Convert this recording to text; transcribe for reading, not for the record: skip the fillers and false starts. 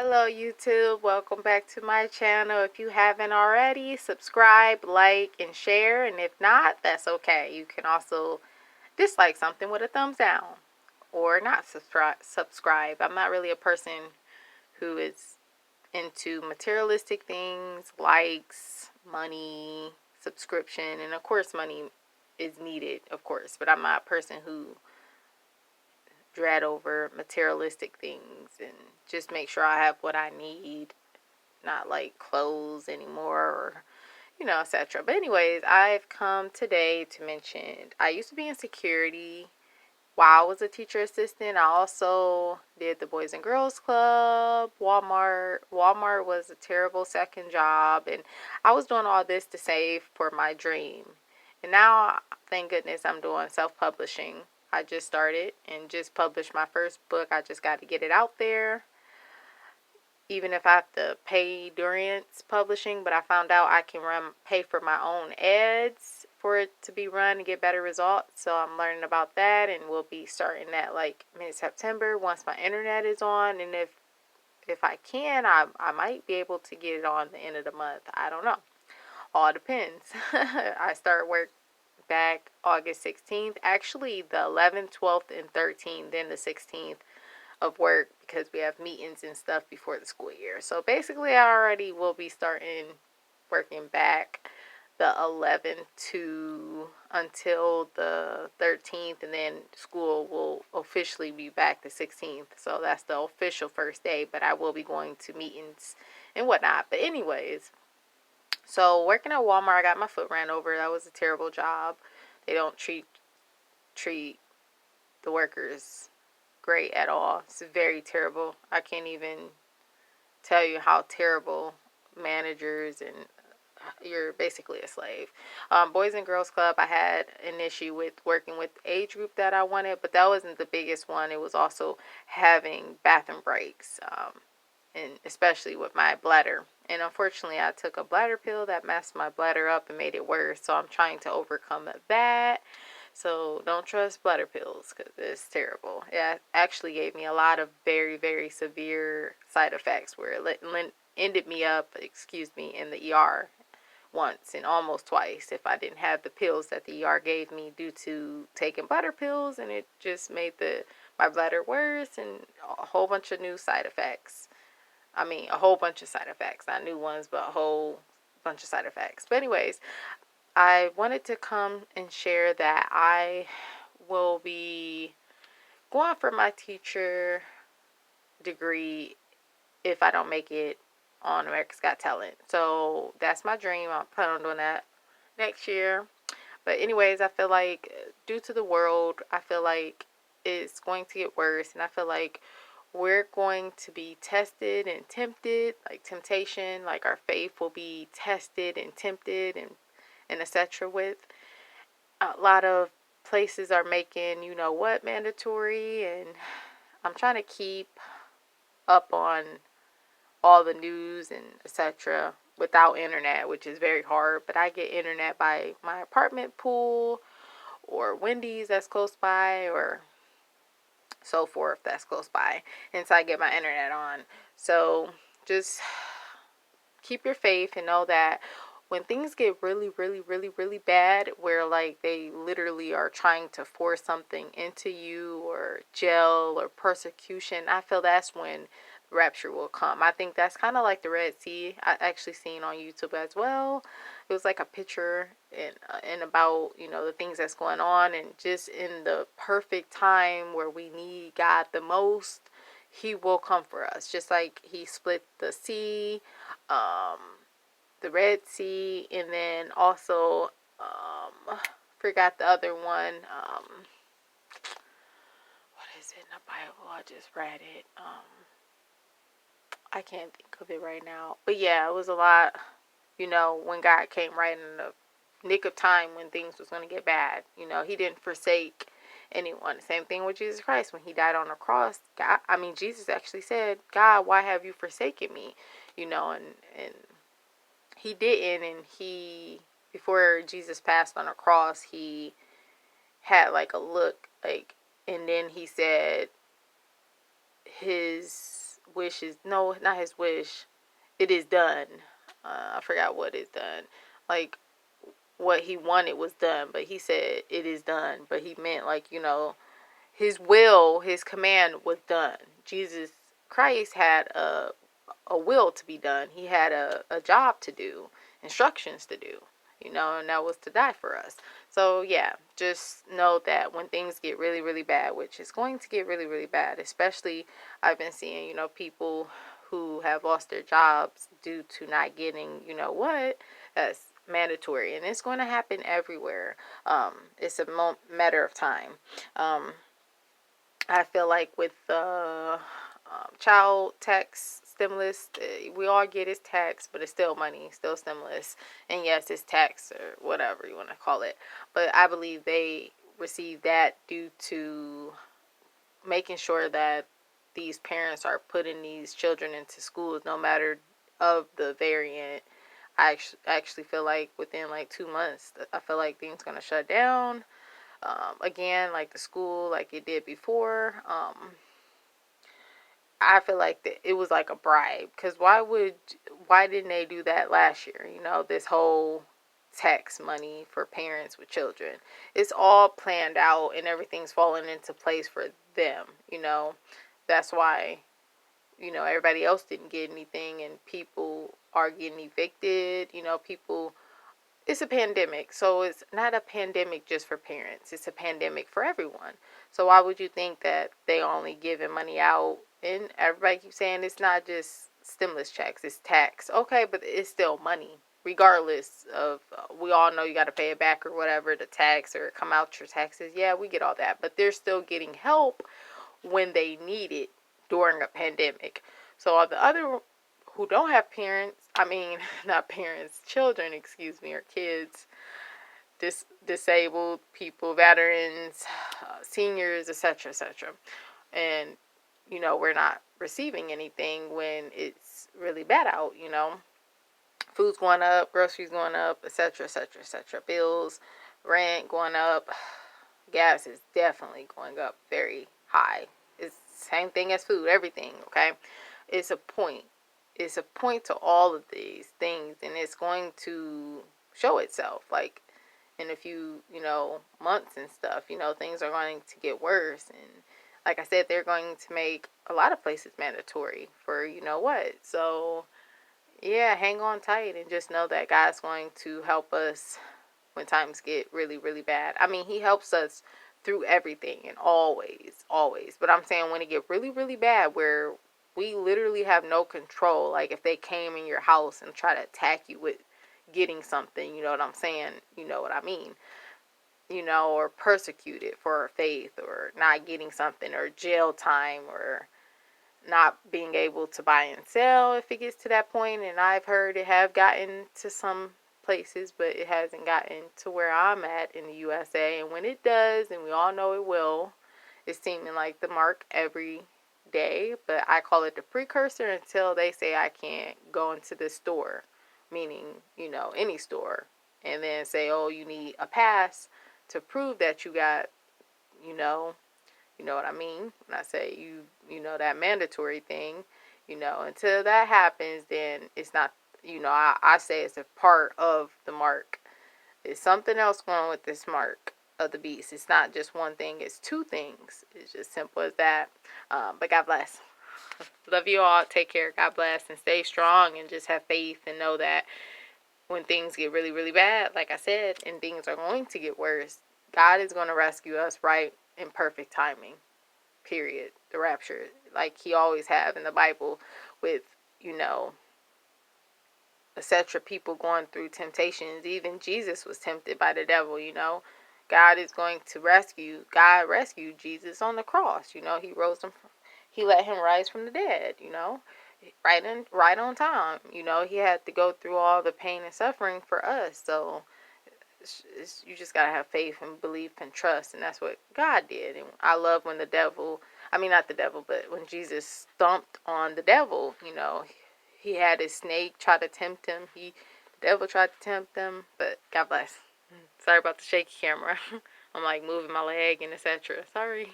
Hello YouTube, welcome back to my channel. If you haven't already, subscribe, like, and share. And if not, that's okay. You can also dislike something with a thumbs down or not subscribe. I'm not really a person who is into materialistic things, likes, money, subscription, and of course money is needed, of course, but I'm not a person who dread over materialistic things and just make sure I have what I need, not like clothes anymore or etc. But anyways, I've come today to mention I used to be in security while I was a teacher assistant. I also did the Boys and Girls Club, Walmart was a terrible second job, and I was doing all this to save for my dream. And now, thank goodness, I'm doing self-publishing. I just started and just published my first book. I just got to get it out there, even if I have to pay Durance Publishing. But I found out I can pay for my own ads for it to be run and get better results. So I'm learning about that, and we'll be starting that like mid-September once my internet is on. And if I can, I might be able to get it on the end of the month. I don't know. All depends. I start work back August 16th. Actually, the 11th, 12th, and 13th, then the 16th of work because we have meetings and stuff before the school year. So basically, I already will be starting working back the 11th to until the 13th, and then school will officially be back the 16th. So that's the official first day, but I will be going to meetings and whatnot. But anyways, so working at Walmart, I got my foot ran over. That was a terrible job. They don't treat the workers great at all. It's very terrible. I can't even tell you how terrible managers, and you're basically a slave. Boys and Girls Club, I had an issue with working with the age group that I wanted, but that wasn't the biggest one. It was also having bathroom breaks, and especially with my bladder. And unfortunately, I took a bladder pill that messed my bladder up and made it worse. So I'm trying to overcome that. So don't trust bladder pills because it's terrible. It actually gave me a lot of very, very severe side effects where it ended me up, in the ER once and almost twice if I didn't have the pills that the ER gave me due to taking bladder pills, and it just made my bladder worse and a whole bunch of new side effects. I mean, a whole bunch of side effects, not new ones, but a whole bunch of side effects. But anyways, I wanted to come and share that I will be going for my teacher degree if I don't make it on America's Got Talent. So that's my dream. I'm planning on doing that next year. But anyways, I feel like due to the world, I feel like it's going to get worse, and I feel like we're going to be tested and tempted, like temptation, like our faith will be tested and tempted and etc. with. A lot of places are making what mandatory, and I'm trying to keep up on all the news and etc. without internet, which is very hard. But I get internet by my apartment pool or Wendy's that's close by, or so forth that's close by, and so I get my internet on. So just keep your faith and know that when things get really, really, really, really bad, where like they literally are trying to force something into you, or jail or persecution, I feel that's when rapture will come. I think that's kind of like the Red Sea. I actually seen on YouTube as well. It was like a picture and about the things that's going on, and just in the perfect time where we need God the most, He will come for us. Just like He split the sea, um, the Red Sea, and then also forgot the other one. What is it in the Bible? I just read it. I can't think of it right now. But yeah, it was a lot, when God came right in the nick of time when things was going to get bad. He didn't forsake anyone. Same thing with Jesus Christ. When He died on the cross, Jesus actually said, God, why have you forsaken me? And He didn't. And before Jesus passed on the cross, He had like a look, like, and then He said, His wish is, no, not his wish. It is done. I forgot what is done. Like, what he wanted was done, but he said it is done. But he meant, like, his will, his command was done. Jesus Christ had a will to be done. He had a job to do, instructions to do, and that was to die for us. So yeah, just know that when things get really, really bad, which is going to get really, really bad, especially I've been seeing, people who have lost their jobs due to not getting, what, that's mandatory, and it's going to happen everywhere. It's a matter of time. I feel like with the child tax stimulus, we all get is tax, but it's still money, still stimulus. And yes, it's tax or whatever you want to call it. But I believe they received that due to making sure that these parents are putting these children into schools no matter of the variant. I actually feel like within like 2 months, I feel like things going to shut down again, like the school, like it did before. I feel like it was like a bribe, because why didn't they do that last year? This whole tax money for parents with children. It's all planned out and everything's falling into place for them. That's why everybody else didn't get anything and people are getting evicted. People, it's a pandemic, so it's not a pandemic just for parents. It's a pandemic for everyone. So why would you think that they only giving money out? And everybody keeps saying it's not just stimulus checks, it's tax. Okay, but it's still money. Regardless of, we all know you got to pay it back or whatever, the tax or come out your taxes. Yeah, we get all that. But they're still getting help when they need it during a pandemic. So all the other who don't have parents, I mean, not parents, children, excuse me, or kids, disabled people, veterans, seniors, etc., etc. And, we're not receiving anything when it's really bad out, Food's going up, groceries going up, etc., etc., etc. Bills, rent going up. Gas is definitely going up very high. It's the same thing as food, everything, okay? It's a point. It's a point to all of these things, and it's going to show itself. Like, in a few, months and stuff, things are going to get worse. And like I said, they're going to make a lot of places mandatory for what. So, yeah, hang on tight and just know that God's going to help us when times get really, really bad. I mean, He helps us through everything and always, always. But I'm saying when it get really, really bad where we literally have no control, like if they came in your house and try to attack you with getting something, you know what I'm saying? You know what I mean? Or persecuted for our faith or not getting something or jail time or not being able to buy and sell if it gets to that point. And I've heard it have gotten to some places, but it hasn't gotten to where I'm at in the USA. And when it does, and we all know it will, it's seeming like the mark every day. But I call it the precursor until they say I can't go into this store, meaning, any store, and then say, oh, you need a pass to prove that you got, you know, you know what I mean? When I say that mandatory thing, until that happens, then it's not, I say it's a part of the mark. There's something else going on with this mark of the beast. It's not just one thing, it's two things. It's just simple as that. But God bless. Love you all. Take care. God bless. And stay strong and just have faith and know that when things get really, really bad, like I said, and things are going to get worse, God is going to rescue us right in perfect timing. Period. The rapture, like He always have in the Bible, with etc. people going through temptations. Even Jesus was tempted by the devil. God is going to rescue. God rescued Jesus on the cross. He rose him. He let Him rise from the dead. Right on time. He had to go through all the pain and suffering for us. So you just gotta have faith and belief and trust, and that's what God did. And I love when not the devil, but when Jesus stomped on the devil, he had his snake try to tempt him. The devil tried to tempt him, but God bless. Sorry about the shaky camera. I'm like moving my leg and etc. Sorry.